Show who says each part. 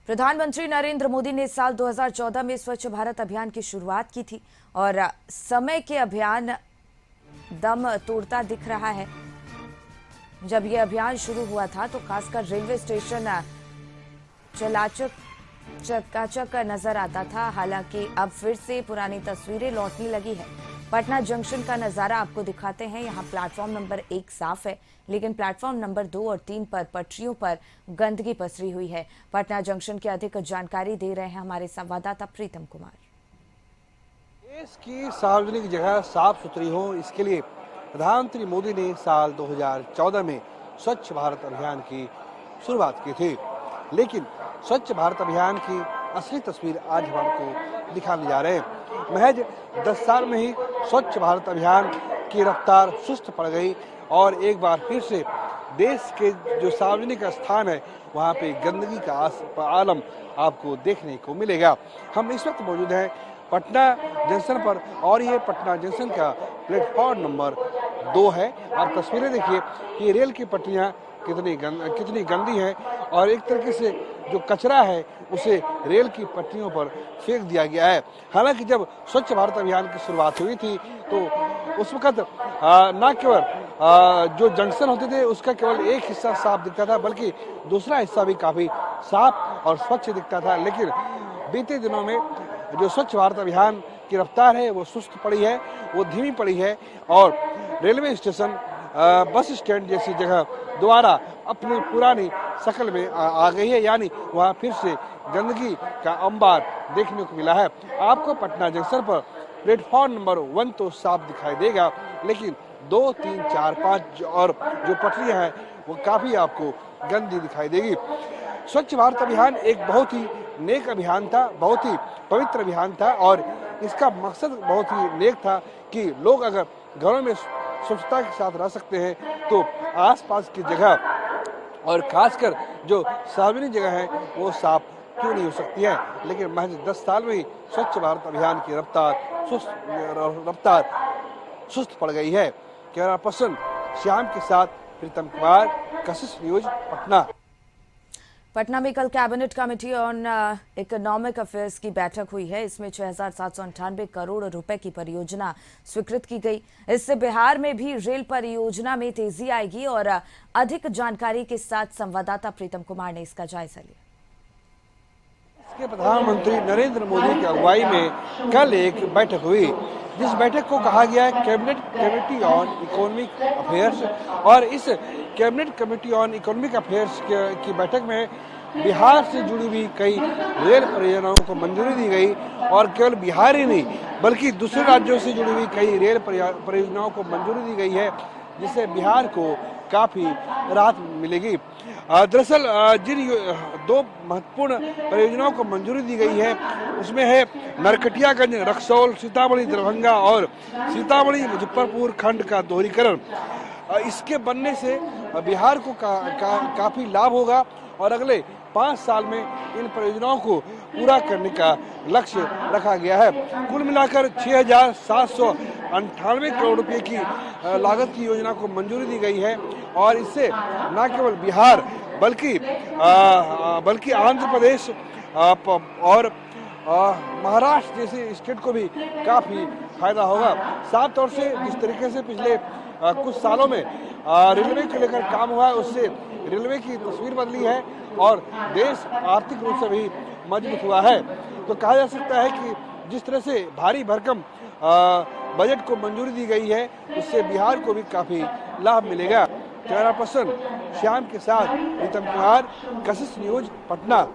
Speaker 1: प्रधानमंत्री नरेंद्र मोदी ने साल 2014 में स्वच्छ भारत अभियान की शुरुआत की थी और समय के अभियान दम तोड़ता दिख रहा है। जब यह अभियान शुरू हुआ था तो खासकर रेलवे स्टेशन चकाचक नजर आता था। हालांकि अब फिर से पुरानी तस्वीरें लौटने लगी है। पटना जंक्शन का नजारा आपको दिखाते हैं। यहाँ प्लेटफॉर्म नंबर 1 साफ है, लेकिन प्लेटफॉर्म नंबर 2 और 3 पर पटरियों पर गंदगी पसरी हुई है। पटना जंक्शन की अधिक जानकारी दे रहे हैं हमारे संवाददाता प्रीतम कुमार।
Speaker 2: देश की सार्वजनिक जगह साफ सुथरी हो, इसके लिए प्रधानमंत्री मोदी ने साल 2014 में स्वच्छ भारत अभियान की शुरुआत की थी। लेकिन स्वच्छ भारत अभियान की असली तस्वीर आज हम आपको दिखाने जा रहे हैं। महज 10 साल में ही स्वच्छ भारत अभियान की रफ्तार सुस्त पड़ गई और एक बार फिर से देश के जो सार्वजनिक स्थान है वहाँ पे गंदगी का आलम आपको देखने को मिलेगा। हम इस वक्त मौजूद हैं पटना जंक्शन पर और ये पटना जंक्शन का प्लेटफॉर्म नंबर 2 है। आप तस्वीरें देखिए कि रेल की पटरियाँ कितनी गंदी है और एक तरीके से जो कचरा है उसे रेल की पटरियों पर फेंक दिया गया है। हालांकि जब स्वच्छ भारत अभियान की शुरुआत हुई थी तो उस वक्त न केवल जो जंक्शन होते थे उसका केवल एक हिस्सा साफ दिखता था, बल्कि दूसरा हिस्सा भी काफी साफ और स्वच्छ दिखता था। लेकिन बीते दिनों में जो स्वच्छ भारत अभियान की रफ्तार है वो सुस्त पड़ी है, वो धीमी पड़ी है और रेलवे स्टेशन बस स्टैंड जैसी जगह दोबारा अपनी पुरानी शक्ल में आ गई है। यानी वहाँ फिर से गंदगी का अंबार देखने को मिला है। आपको पटना जंक्शन पर प्लेटफॉर्म नंबर 1 तो साफ दिखाई देगा, लेकिन 2, 3, 4, 5 और जो पटरियाँ हैं वो काफ़ी आपको गंदी दिखाई देगी। स्वच्छ भारत अभियान एक बहुत ही नेक अभियान था, बहुत ही पवित्र अभियान था और इसका मकसद बहुत ही नेक था कि लोग अगर घरों में स्वच्छता के साथ रह सकते हैं तो आसपास की जगह और खासकर जो सार्वजनिक जगह है वो साफ क्यों नहीं हो सकती है। लेकिन महज 10 साल में ही स्वच्छ भारत अभियान की रफ्तार सुस्त पड़ गई है। कैमरा पर्सन श्याम के साथ प्रीतम कुमार, कशिश न्यूज, पटना।
Speaker 1: पटना में कल cabinet committee on economic affairs की बैठक हुई है। इसमें 6,798 करोड़ रुपए की परियोजना स्वीकृत की गई। इससे बिहार में भी रेल परियोजना में तेजी आएगी और अधिक जानकारी के साथ संवाददाता प्रीतम कुमार ने इसका जायजा लिया।
Speaker 2: इसके प्रधानमंत्री नरेंद्र मोदी की अगुवाई में कल एक बैठक हुई, जिस बैठक को कहा गया है cabinet committee on economic affairs. और इस cabinet committee on economic affairs की बैठक में बिहार से जुड़ी हुई कई रेल परियोजनाओं को मंजूरी दी गई और केवल बिहार ही नहीं बल्कि दूसरे राज्यों से जुड़ी हुई कई रेल परियोजनाओं को मंजूरी दी गई है, जिससे बिहार को काफी राहत मिलेगी। दरअसल जिन 2 महत्वपूर्ण परियोजनाओं को मंजूरी दी गई है उसमें है नरकटियागंज रक्सौल सीतामढ़ी दरभंगा और सीतामढ़ी मुजफ्फरपुर खंड का दोहरीकरण। इसके बनने से बिहार को काफी लाभ होगा और अगले 5 साल में इन परियोजनाओं को पूरा करने का लक्ष्य रखा गया है। कुल मिलाकर 6,798 करोड़ रुपए की लागत की योजना को मंजूरी दी गई है और इससे न केवल बिहार बल्कि आंध्र प्रदेश और महाराष्ट्र जैसे स्टेट को भी काफी फायदा होगा। साफ तौर से जिस तरीके से पिछले कुछ सालों में रेलवे को लेकर काम हुआ है उससे रेलवे की तस्वीर बदली है और देश आर्थिक रूप से भी मजबूत हुआ है। तो कहा जा सकता है कि जिस तरह से भारी भरकम बजट को मंजूरी दी गई है उससे बिहार को भी काफी लाभ मिलेगा। कैमरा पर्सन श्याम के साथ प्रीतम कुमार, कशिश न्यूज, पटना।